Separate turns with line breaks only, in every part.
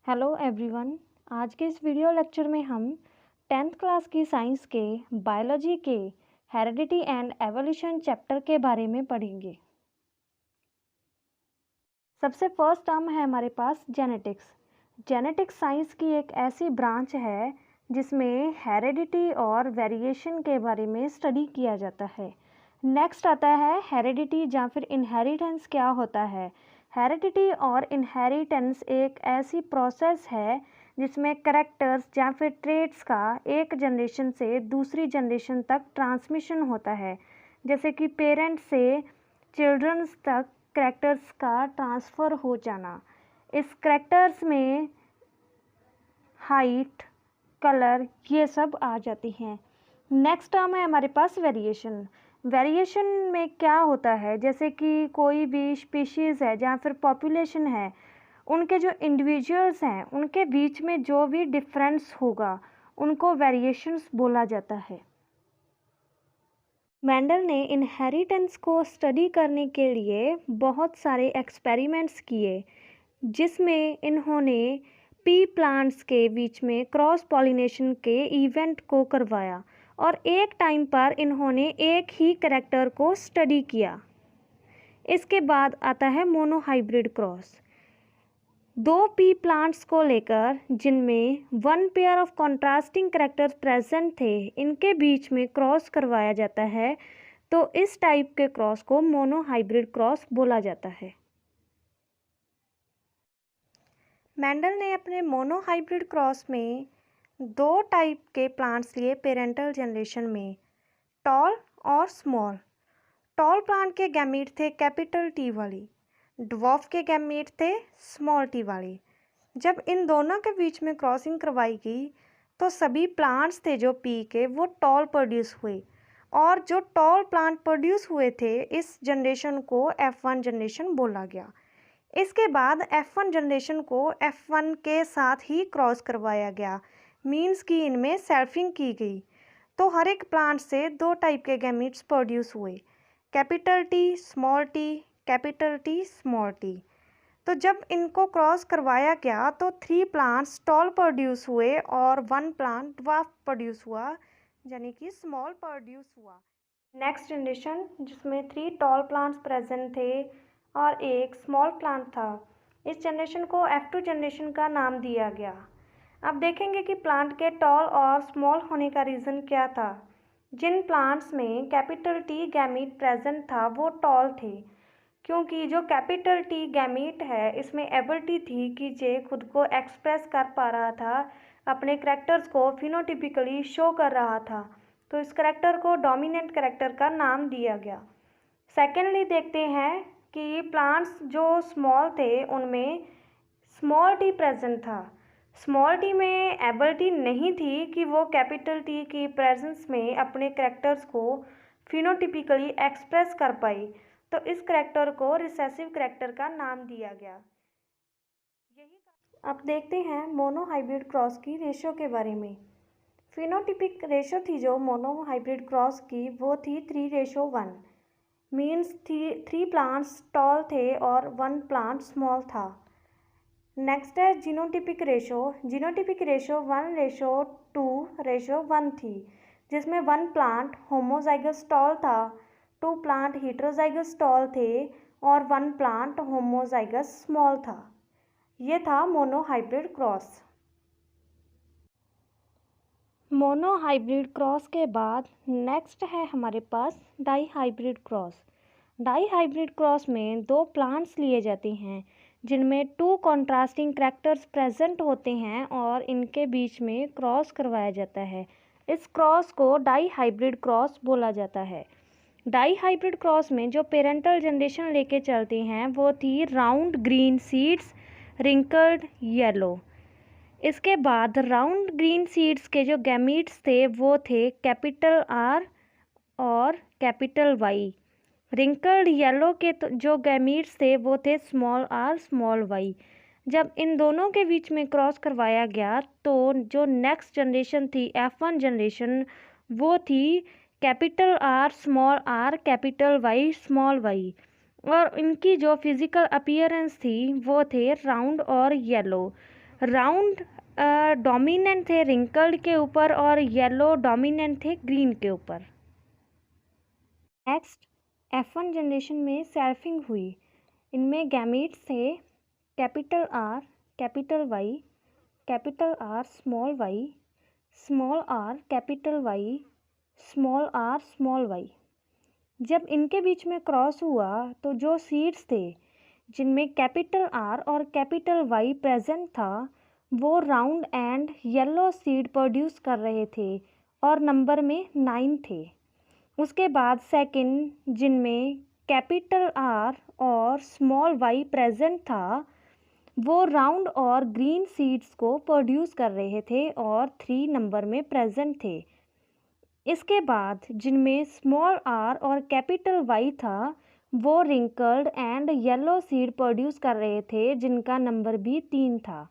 Hello everyone. आज के इस वीडियो लेक्चर में हम 10th क्लास की साइंस के बायोलॉजी के हेरेडिटी एंड एवोल्यूशन चैप्टर के बारे में पढ़ेंगे। सबसे फर्स्ट टर्म है हमारे पास जेनेटिक्स। जेनेटिक्स साइंस की एक ऐसी ब्रांच है जिसमें हेरेडिटी और वेरिएशन के बारे में स्टडी किया जाता है। नेक्स्ट आता है हेरेडिटी या फिर इनहेरिटेंस क्या होता है। हेरिडिटी और इनहेरिटेंस एक ऐसी प्रोसेस है जिसमें करेक्टर्स या फिर ट्रेट्स का एक जनरेशन से दूसरी जनरेशन तक ट्रांसमिशन होता है, जैसे कि पेरेंट्स से चिल्ड्रंस तक करेक्टर्स का ट्रांसफ़र हो जाना। इस करेक्टर्स में हाइट, कलर ये सब आ जाती हैं। नेक्स्ट टर्म है हमारे पास वेरिएशन। वेरिएशन में क्या होता है, जैसे कि कोई भी स्पीशीज़ है या फिर पॉपुलेशन है, उनके जो इंडिविजुअल्स हैं उनके बीच में जो भी डिफरेंस होगा उनको वेरिएशंस बोला जाता है। मेंडल ने इनहेरिटेंस को स्टडी करने के लिए बहुत सारे एक्सपेरिमेंट्स किए, जिसमें इन्होंने पी प्लांट्स के बीच में क्रॉस पॉलिनेशन के इवेंट को करवाया और एक टाइम पर इन्होंने एक ही कैरेक्टर को स्टडी किया। इसके बाद आता है मोनोहाइब्रिड क्रॉस। दो पी प्लांट्स को लेकर जिनमें one pair of contrasting characters present थे, इनके बीच में क्रॉस करवाया जाता है, तो इस टाइप के क्रॉस को मोनोहाइब्रिड क्रॉस बोला जाता है। मेंडल ने अपने मोनोहाइब्रिड क्रॉस में दो टाइप के प्लांट्स लिए पेरेंटल जनरेशन में, टॉल और स्मॉल। टॉल प्लांट के गैमीट थे कैपिटल टी वाली, ड्वार्फ के गैमीट थे स्मॉल टी वाली। जब इन दोनों के बीच में क्रॉसिंग करवाई गई तो सभी प्लांट्स थे जो पी के वो टॉल प्रोड्यूस हुए, और जो टॉल प्लांट प्रोड्यूस हुए थे इस जनरेशन को F1 जनरेशन बोला गया। इसके बाद F1 जनरेशन को F1 के साथ ही क्रॉस करवाया गया, मीन्स कि इनमें सेल्फिंग की गई। तो हर एक प्लांट से दो टाइप के गैमीट्स प्रोड्यूस हुए, capital T small T, capital T small T. तो जब इनको क्रॉस करवाया गया तो 3 प्लांट्स टॉल प्रोड्यूस हुए और 1 प्लांट ड्वार्फ प्रोड्यूस हुआ, यानी कि स्मॉल प्रोड्यूस हुआ। नेक्स्ट जनरेशन जिसमें 3 टॉल प्लांट्स प्रेजेंट थे और एक स्मॉल प्लांट था, इस जनरेशन को F2 जनरेशन का नाम दिया गया। अब देखेंगे कि प्लांट के टॉल और स्मॉल होने का रीज़न क्या था। जिन प्लांट्स में कैपिटल टी गैमीट प्रेजेंट था वो टॉल थे, क्योंकि जो कैपिटल टी गैमीट है इसमें एबिलिटी थी कि ये खुद को एक्सप्रेस कर पा रहा था, अपने करैक्टर्स को फिनोटिपिकली शो कर रहा था, तो इस करैक्टर को डोमिनेंट करैक्टर का नाम दिया गया। सेकेंडली देखते हैं कि प्लांट्स जो स्मॉल थे उनमें स्मॉल टी प्रेजेंट था। स्मॉल टी में एबिलिटी नहीं थी कि वो कैपिटल टी की प्रेजेंस में अपने करैक्टर्स को फिनोटिपिकली एक्सप्रेस कर पाई, तो इस करैक्टर को रिसेसिव करैक्टर का नाम दिया गया। अब देखते हैं मोनोहाइब्रिड क्रॉस की रेशो के बारे में। फिनोटिपिक रेशो थी जो मोनोहाइब्रिड क्रॉस की वो थी 3:1, मीन्स 3 प्लांट्स टॉल थे और 1 प्लांट स्मॉल था। नेक्स्ट है जीनोटिपिक रेशो। जीनोटिपिक रेशो 1:2:1 थी, जिसमें 1 प्लांट होमोजाइगस टॉल था, 2 प्लांट हेटेरोजाइगस टॉल थे और 1 प्लांट होमोजाइगस स्मॉल था। ये था मोनोहाइब्रिड क्रॉस। मोनोहाइब्रिड क्रॉस के बाद नेक्स्ट है हमारे पास डाईहाइब्रिड क्रॉस। डाईहाइब्रिड क्रॉस में दो प्लांट्स लिए जाते हैं जिनमें 2 कॉन्ट्रास्टिंग करैक्टर्स प्रेजेंट होते हैं और इनके बीच में क्रॉस करवाया जाता है। इस क्रॉस को डाईहाइब्रिड क्रॉस बोला जाता है। डाईहाइब्रिड क्रॉस में जो पेरेंटल जनरेशन लेके चलते हैं वो थी round green seeds, wrinkled yellow. इसके बाद राउंड ग्रीन सीड्स के जो गैमीट्स थे वो थे कैपिटल आर और कैपिटल वाई। रिंकल्ड येलो के जो गैमीट्स थे वो थे स्मॉल आर स्मॉल वाई। जब इन दोनों के बीच में क्रॉस करवाया गया तो जो नेक्स्ट जनरेशन थी F1 जनरेशन वो थी capital R small R capital Y small Y, और इनकी जो फिज़िकल अपीयरेंस थी वो थे राउंड और येलो। राउंड डोमिनेंट थे रिंकल्ड के ऊपर और येलो डोमिनेंट थे ग्रीन के ऊपर। नेक्स्ट F1 जनरेशन में सेल्फिंग हुई। इनमें गैमीट्स थे capital R, capital Y, capital R small y, small r capital Y, small r small y। जब इनके बीच में क्रॉस हुआ तो जो सीड्स थे जिनमें कैपिटल R और कैपिटल Y प्रेजेंट था वो round and yellow seed produce कर रहे थे और नंबर में 9 थे। उसके बाद सेकंड जिनमें कैपिटल R और स्मॉल y प्रेजेंट था वो राउंड और ग्रीन सीड्स को प्रोड्यूस कर रहे थे और 3 नंबर में प्रेजेंट थे। इसके बाद जिनमें स्मॉल r और कैपिटल Y था वो wrinkled and yellow seed produce कर रहे थे जिनका नंबर भी 3 था।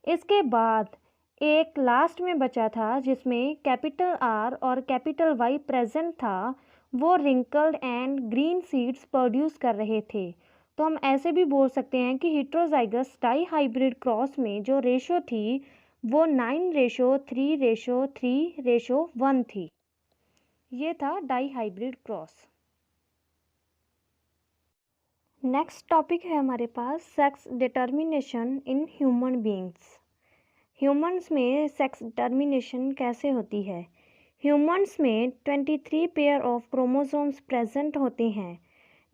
इसके बाद एक लास्ट में बचा था जिसमें कैपिटल R और कैपिटल Y प्रेजेंट था, वो wrinkled and green seeds produce कर रहे थे। तो हम ऐसे भी बोल सकते हैं कि हेटेरोजाइगस डाई हाइब्रिड क्रॉस में जो रेशो थी वो 9:3:3:1 थी। ये था dihybrid cross. Next topic है हमारे पास sex determination in human beings. Humans में सेक्स डिटर्मिनेशन कैसे होती है। ह्यूमंस में 23 पेयर ऑफ क्रोमोसोम्स प्रेजेंट होते हैं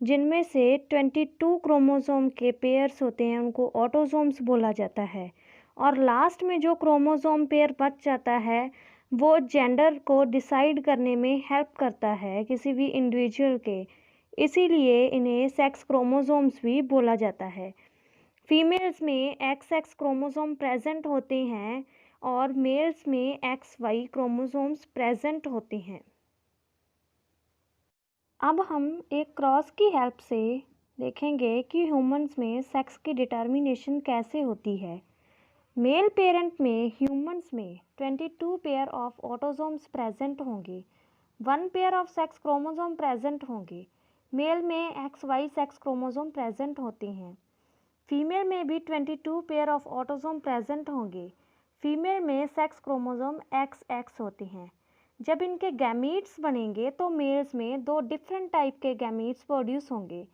जिनमें से 22 क्रोमोसोम के पेयर्स होते हैं उनको ऑटोसोम्स बोला जाता है और लास्ट में जो क्रोमोसोम पेयर बच जाता है वो जेंडर को डिसाइड करने में हेल्प करता है किसी भी इंडिविजुअल के, इसीलिए इन्हें सेक्स क्रोमोसोम्स भी बोला जाता है। फीमेल्स में XX क्रोमोसोम प्रेजेंट होते हैं और मेल्स में XY क्रोमोसोम्स प्रेजेंट होते हैं। अब हम एक क्रॉस की हेल्प से देखेंगे कि ह्यूमंस में सेक्स की डिटर्मिनेशन कैसे होती है। मेल पेरेंट में ह्यूमंस में 22 पेयर ऑफ ऑटोसोम्स प्रेजेंट होंगे, 1 pair of sex chromosome present होंगे। मेल में XY सेक्स क्रोमोसोम प्रेजेंट होते हैं। फीमेल में भी 22 पेयर ऑफ ऑटोसोम प्रेजेंट होंगे। फीमेल में सेक्स क्रोमोसोम XX होते हैं। जब इनके गैमीट्स बनेंगे तो मेल्स में 2 डिफरेंट टाइप के गैमीट्स प्रोड्यूस होंगे,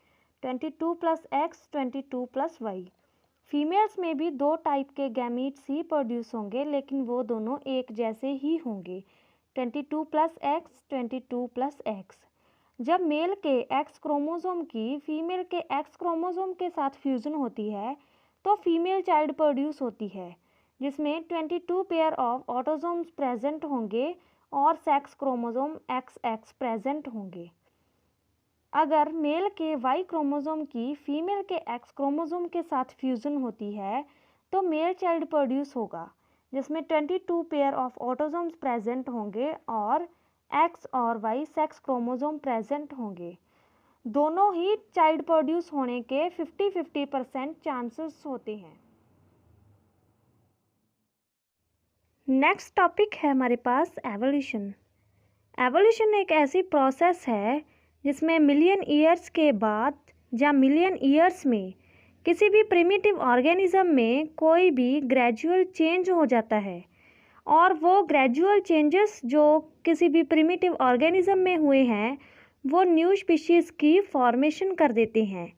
22 + X, 22 + Y। फीमेल्स में भी 2 टाइप के गैमीट्स ही प्रोड्यूस होंगे लेकिन वो दोनों एक जैसे ही होंगे, 22 + X, 22 + X। जब मेल के X क्रोमोसोम की फीमेल के X क्रोमोसोम के साथ फ्यूज़न होती है तो फीमेल चाइल्ड प्रोड्यूस होती है जिसमें 22 पेयर ऑफ ऑटोसोम्स प्रेजेंट होंगे और सेक्स क्रोमोसोम XX प्रेजेंट होंगे। अगर मेल के Y क्रोमोसोम की फीमेल के X क्रोमोसोम के साथ फ्यूज़न होती है तो मेल चाइल्ड प्रोड्यूस होगा जिसमें 22 पेयर ऑफ ऑटोसोम्स प्रेजेंट होंगे और X और Y सेक्स क्रोमोसोम प्रेजेंट होंगे। दोनों ही चाइल्ड प्रोड्यूस होने के 50-50% चांसेस होते हैं। नेक्स्ट टॉपिक है हमारे पास एवोल्यूशन। एवोल्यूशन एक ऐसी प्रोसेस है जिसमें मिलियन ईयर्स के बाद या मिलियन ईयर्स में किसी भी प्रिमिटिव ऑर्गेनिज्म में कोई भी ग्रेजुअल चेंज हो जाता है और वो ग्रेजुअल चेंजेस जो किसी भी प्रिमिटिव ऑर्गेनिज्म में हुए हैं वो न्यू स्पीशीज़ की फॉर्मेशन कर देते हैं।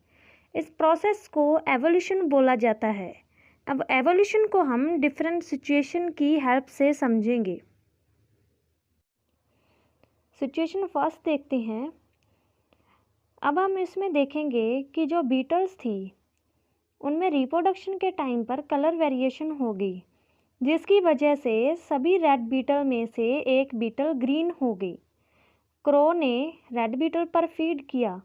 इस प्रोसेस को एवोल्यूशन बोला जाता है। अब एवोल्यूशन को हम डिफरेंट सिचुएशन की हेल्प से समझेंगे। सिचुएशन फर्स्ट देखते हैं। अब हम इसमें देखेंगे कि जो बीटल्स थी उनमें रिप्रोडक्शन के टाइम पर कलर वेरिएशन हो गई जिसकी वजह से सभी रेड बीटल में से एक बीटल ग्रीन हो गई। क्रो ने रेड बीटल पर फीड किया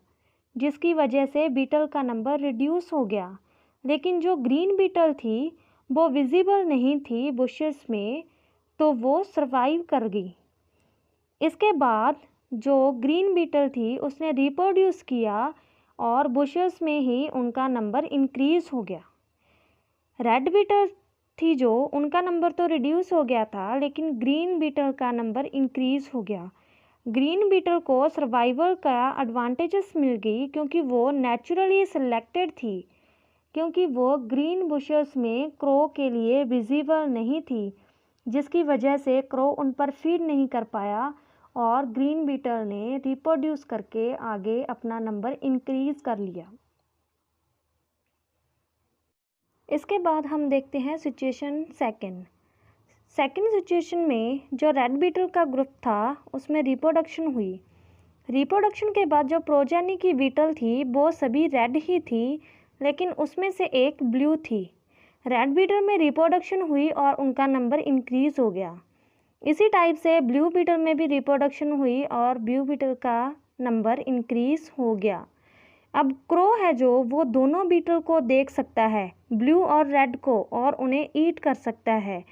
जिसकी वजह से बीटल का नंबर रिड्यूस हो गया, लेकिन जो ग्रीन बीटल थी वो विजिबल नहीं थी बुशेस में तो वो सरवाइव कर गई। इसके बाद जो ग्रीन बीटल थी उसने रिप्रोड्यूस किया और बुशेस में ही उनका नंबर इंक्रीज़ हो गया। रेड बीटल थी जो उनका नंबर तो रिड्यूस हो गया था लेकिन ग्रीन बीटल का नंबर इंक्रीज़ हो गया। ग्रीन बीटल को सर्वाइवल का एडवांटेजेस मिल गई क्योंकि वो नेचुरली सिलेक्टेड थी क्योंकि वो ग्रीन बुशेस में क्रो के लिए विजिबल नहीं थी, जिसकी वजह से क्रो उन पर फीड नहीं कर पाया और ग्रीन बीटल ने रिप्रोड्यूस करके आगे अपना नंबर इंक्रीज कर लिया। इसके बाद हम देखते हैं सिचुएशन सेकंड सिचुएशन में जो रेड बीटल का ग्रुप था उसमें रिप्रोडक्शन हुई। रिप्रोडक्शन के बाद जो प्रोजेनी की बीटल थी वो सभी रेड ही थी, लेकिन उसमें से एक ब्लू थी। रेड बीटल में रिप्रोडक्शन हुई और उनका नंबर इंक्रीज हो गया। इसी टाइप से ब्लू बीटल में भी रिप्रोडक्शन हुई और ब्लू बीटल का नंबर इंक्रीज हो गया। अब क्रो है जो वो दोनों बीटल को देख सकता है, ब्लू और रेड को, और उन्हें ईट कर सकता है।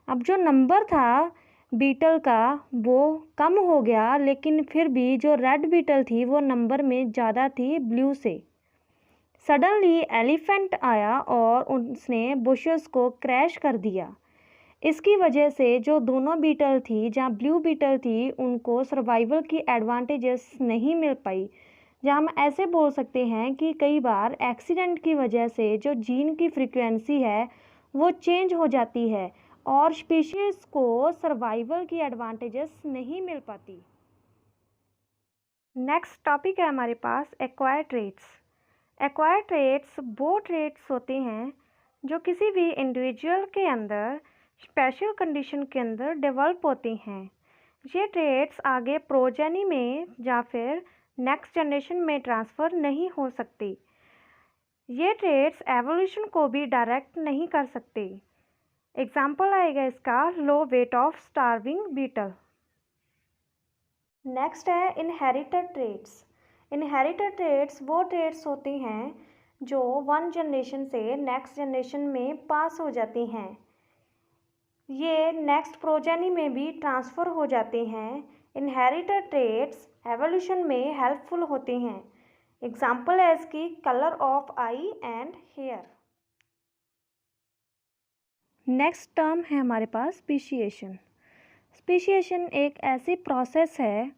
अब जो नंबर था बीटल का वो कम हो गया, लेकिन फिर भी जो रेड बीटल थी वो नंबर में ज़्यादा थी ब्लू से। सडनली एलिफेंट आया और उसने बुशेस को क्रैश कर दिया। इसकी वजह से जो दोनों बीटल थी, जहाँ ब्लू बीटल थी, उनको सर्वाइवल की एडवांटेजेस नहीं मिल पाई। जहाँ हम ऐसे बोल सकते हैं कि कई बार एक्सीडेंट की वजह से जो जीन की फ्रीक्वेंसी है वो चेंज हो जाती है और स्पीशीज़ को सर्वाइवल की एडवांटेजेस नहीं मिल पाती। नेक्स्ट टॉपिक है हमारे पास एक्वायर्ड ट्रेट्स। एक्वायर्ड ट्रेट्स वो ट्रेट्स होते हैं जो किसी भी इंडिविजुअल के अंदर स्पेशल कंडीशन के अंदर डेवलप होते हैं। ये ट्रेट्स आगे प्रोजेनी में या फिर नेक्स्ट जनरेशन में ट्रांसफ़र नहीं हो सकते। ये ट्रेट्स एवोल्यूशन को भी डायरेक्ट नहीं कर सकते। एग्जाम्पल आएगा इसका low weight of starving beetle. Next है इनहेरिटेड ट्रेट्स। इनहेरिटेड ट्रेट्स वो ट्रेट्स होते हैं जो वन जनरेशन से नेक्स्ट जनरेशन में पास हो जाते हैं। ये नेक्स्ट प्रोजेनी में भी ट्रांसफ़र हो जाते हैं। इनहेरिटेड ट्रेट्स एवोल्यूशन में हेल्पफुल होते हैं। एग्जाम्पल है इसकी colour of eye and hair. Next term है हमारे पास स्पीशिएशन। स्पीशिएशन एक ऐसी प्रोसेस है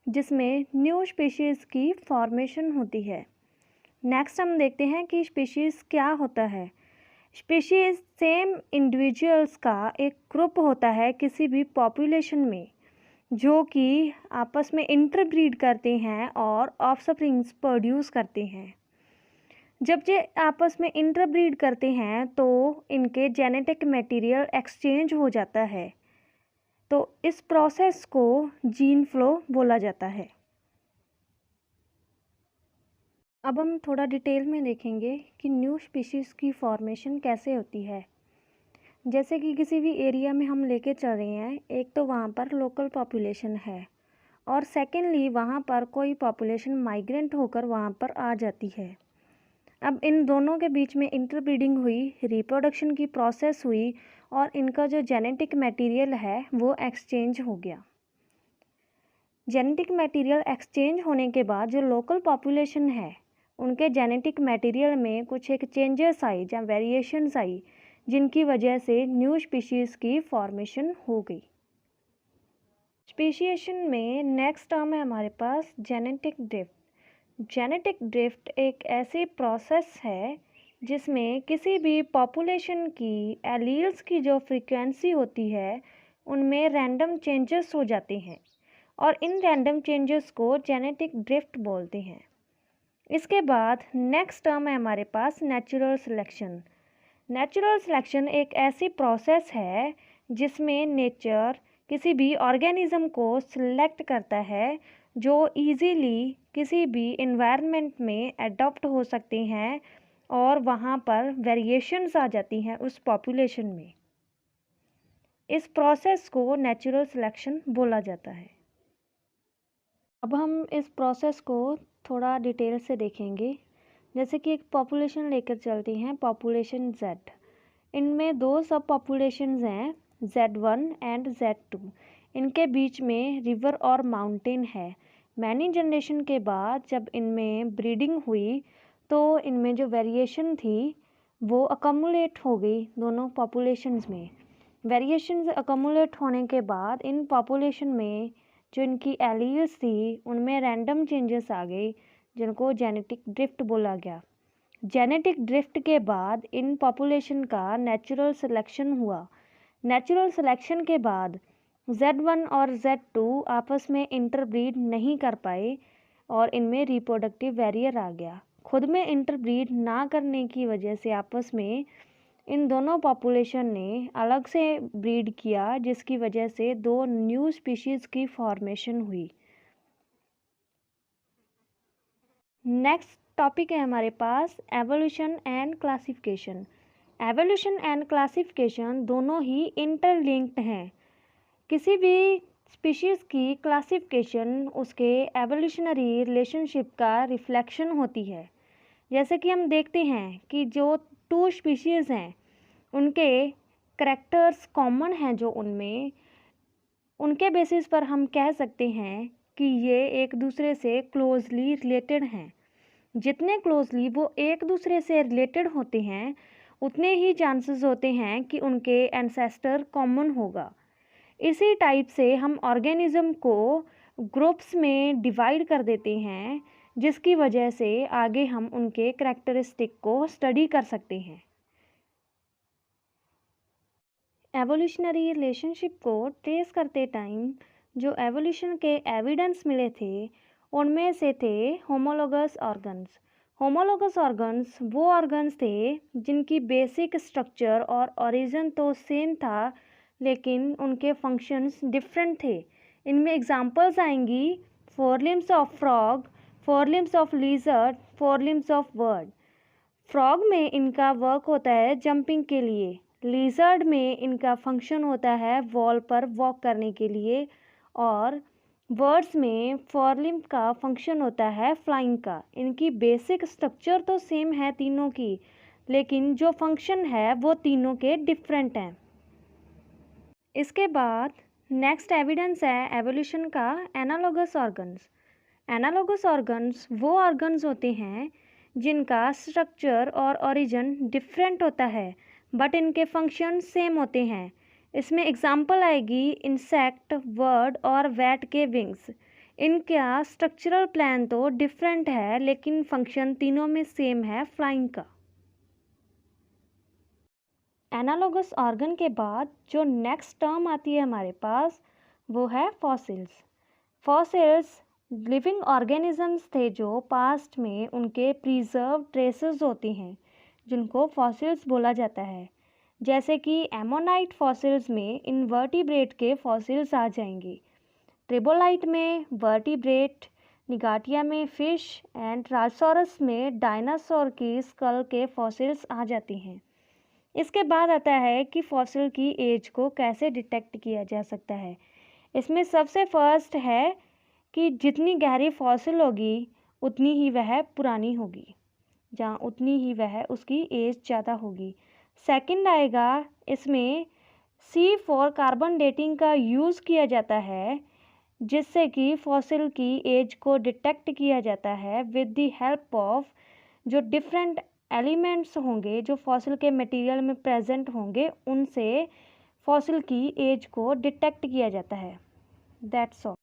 जिसमें न्यू स्पीशीज़ की फॉर्मेशन होती है। नेक्स्ट हम देखते हैं कि स्पीशीज़ क्या होता है। स्पीशीज़ सेम इंडिविजुअल्स का एक ग्रुप होता है किसी भी पॉपुलेशन में, जो कि आपस में इंटरब्रीड करते हैं और ऑफस्प्रिंग्स प्रोड्यूस करते हैं। जब ये आपस में इंटरब्रीड करते हैं तो इनके जेनेटिक मटेरियल एक्सचेंज हो जाता है, तो इस प्रोसेस को जीन फ्लो बोला जाता है। अब हम थोड़ा डिटेल में देखेंगे कि न्यू स्पीशीज़ की फॉर्मेशन कैसे होती है। जैसे कि किसी भी एरिया में हम लेके चल रहे हैं, एक तो वहाँ पर लोकल पॉपुलेशन है और सेकेंडली वहाँ पर कोई पॉपुलेशन माइग्रेंट होकर वहाँ पर आ जाती है। अब इन दोनों के बीच में इंटरब्रीडिंग हुई, रिप्रोडक्शन की प्रोसेस हुई और इनका जो जेनेटिक मटेरियल है वो एक्सचेंज हो गया। जेनेटिक मटेरियल एक्सचेंज होने के बाद जो लोकल पॉपुलेशन है उनके जेनेटिक मटेरियल में कुछ एक चेंजेस आई या वेरिएशंस आई, जिनकी वजह से न्यू स्पीशीज़ की फॉर्मेशन हो गई। स्पीशिएशन में नेक्स्ट टर्म है हमारे पास जेनेटिक ड्रिफ्ट। जेनेटिक ड्रिफ्ट एक ऐसी प्रोसेस है जिसमें किसी भी पॉपुलेशन की एलील्स की जो फ्रीक्वेंसी होती है उनमें रैंडम चेंजेस हो जाते हैं और इन रैंडम चेंजेस को जेनेटिक ड्रिफ्ट बोलते हैं। इसके बाद नेक्स्ट टर्म है हमारे पास नेचुरल सिलेक्शन। नेचुरल सिलेक्शन एक ऐसी प्रोसेस है जिसमें नेचर किसी भी ऑर्गेनिज्म को सिलेक्ट करता है जो इजीली किसी भी इन्वायरमेंट में अडॉप्ट हो सकते हैं और वहाँ पर वेरिएशंस आ जाती हैं उस पॉपुलेशन में। इस प्रोसेस को नेचुरल सिलेक्शन बोला जाता है। अब हम इस प्रोसेस को थोड़ा डिटेल से देखेंगे। जैसे कि एक पॉपुलेशन लेकर चलते हैं, पॉपुलेशन Z। इनमें दो सब पॉपुलेशंस हैं, Z1 एंड Z2। इनके बीच में रिवर और माउंटेन है। मैनी जनरेशन के बाद जब इनमें ब्रीडिंग हुई तो इनमें जो वेरिएशन थी वो अकमुलेट हो गई दोनों पॉपुलेशंस में। वेरिएशंस अकमुलेट होने के बाद इन पॉपुलेशन में जो इनकी एलील्स थी उनमें रैंडम चेंजेस आ गए, जिनको जेनेटिक ड्रिफ्ट बोला गया। जेनेटिक ड्रिफ्ट के बाद इन पॉपुलेशन का नेचुरल सिलेक्शन हुआ। नेचुरल सिलेक्शन के बाद Z1 और Z2 आपस में इंटरब्रीड नहीं कर पाए और इनमें रिप्रोडक्टिव बैरियर आ गया। खुद में इंटरब्रीड ना करने की वजह से आपस में इन दोनों पॉपुलेशन ने अलग से ब्रीड किया, जिसकी वजह से दो न्यू स्पीशीज़ की फॉर्मेशन हुई। नेक्स्ट टॉपिक है हमारे पास evolution and classification. Evolution and classification दोनों ही इंटरलिंक्ड हैं। किसी भी स्पीशीज़ की क्लासिफिकेशन उसके एवोल्यूशनरी रिलेशनशिप का रिफ्लेक्शन होती है। जैसे कि हम देखते हैं कि जो टू स्पीशीज़ हैं उनके करैक्टर्स कॉमन हैं, जो उनमें उनके बेसिस पर हम कह सकते हैं कि ये एक दूसरे से क्लोजली रिलेटेड हैं। जितने क्लोजली वो एक दूसरे से रिलेटेड होते हैं उतने ही चांसेस होते हैं कि उनके एंसेस्टर कॉमन होगा। इसी टाइप से हम ऑर्गेनिज्म को ग्रुप्स में डिवाइड कर देते हैं, जिसकी वजह से आगे हम उनके करैक्टरिस्टिक को स्टडी कर सकते हैं। एवोल्यूशनरी रिलेशनशिप को ट्रेस करते टाइम जो एवोल्यूशन के एविडेंस मिले थे उनमें से थे होमोलोगस ऑर्गन्स। होमोलोगस ऑर्गन्स वो ऑर्गन्स थे जिनकी बेसिक स्ट्रक्चर और ओरिजिन तो सेम था, लेकिन उनके फंक्शंस डिफरेंट थे। इनमें एग्जांपल्स आएंगी forelimbs of frog, forelimbs of lizard, forelimbs of bird. Frog में इनका वर्क होता है जंपिंग के लिए, लिजर्ड में इनका फंक्शन होता है वॉल पर वॉक करने के लिए, और बर्ड्स में फोरलिम्ब का फंक्शन होता है फ्लाइंग का। इनकी बेसिक स्ट्रक्चर तो सेम है तीनों की, लेकिन जो फंक्शन है वो तीनों के डिफरेंट हैं। इसके बाद नेक्स्ट एविडेंस है एवोल्यूशन का एनालॉगस ऑर्गन्स। एनालॉगस ऑर्गन्स वो ऑर्गन्स होते हैं जिनका स्ट्रक्चर और ओरिजिन डिफरेंट होता है बट इनके फंक्शन सेम होते हैं। इसमें एग्जांपल आएगी इंसेक्ट, बर्ड और बैट के विंग्स। इनका स्ट्रक्चरल प्लान तो डिफरेंट है लेकिन फंक्शन तीनों में सेम है फ्लाइंग का। एनालॉगस ऑर्गन के बाद जो नेक्स्ट टर्म आती है हमारे पास वो है फॉसिल्स। फॉसिल्स लिविंग ऑर्गेनिजम्स थे जो पास्ट में उनके प्रिजर्व ट्रेसेस होती हैं जिनको फॉसिल्स बोला जाता है। जैसे कि एमोनाइट फॉसिल्स में इनवर्टिब्रेट के फॉसिल्स आ जाएंगे, ट्रिबोलाइट में वर्टिब्रेट, निगाटिया में फिश एंड ट्रालसोरस में डायनासोर की स्कल के फॉसिल्स आ जाती हैं। इसके बाद आता है कि फॉसिल की एज को कैसे डिटेक्ट किया जा सकता है। इसमें सबसे फर्स्ट है कि जितनी गहरी फॉसिल होगी उतनी ही वह पुरानी होगी, जहाँ उतनी ही वह उसकी एज ज़्यादा होगी। सेकंड आएगा, इसमें C4 कार्बन डेटिंग का यूज़ किया जाता है जिससे कि फॉसिल की एज को डिटेक्ट किया जाता है विद द हेल्प ऑफ जो डिफरेंट एलिमेंट्स होंगे जो फॉसिल के मटेरियल में प्रेजेंट होंगे, उनसे फॉसिल की एज को डिटेक्ट किया जाता है। That's all.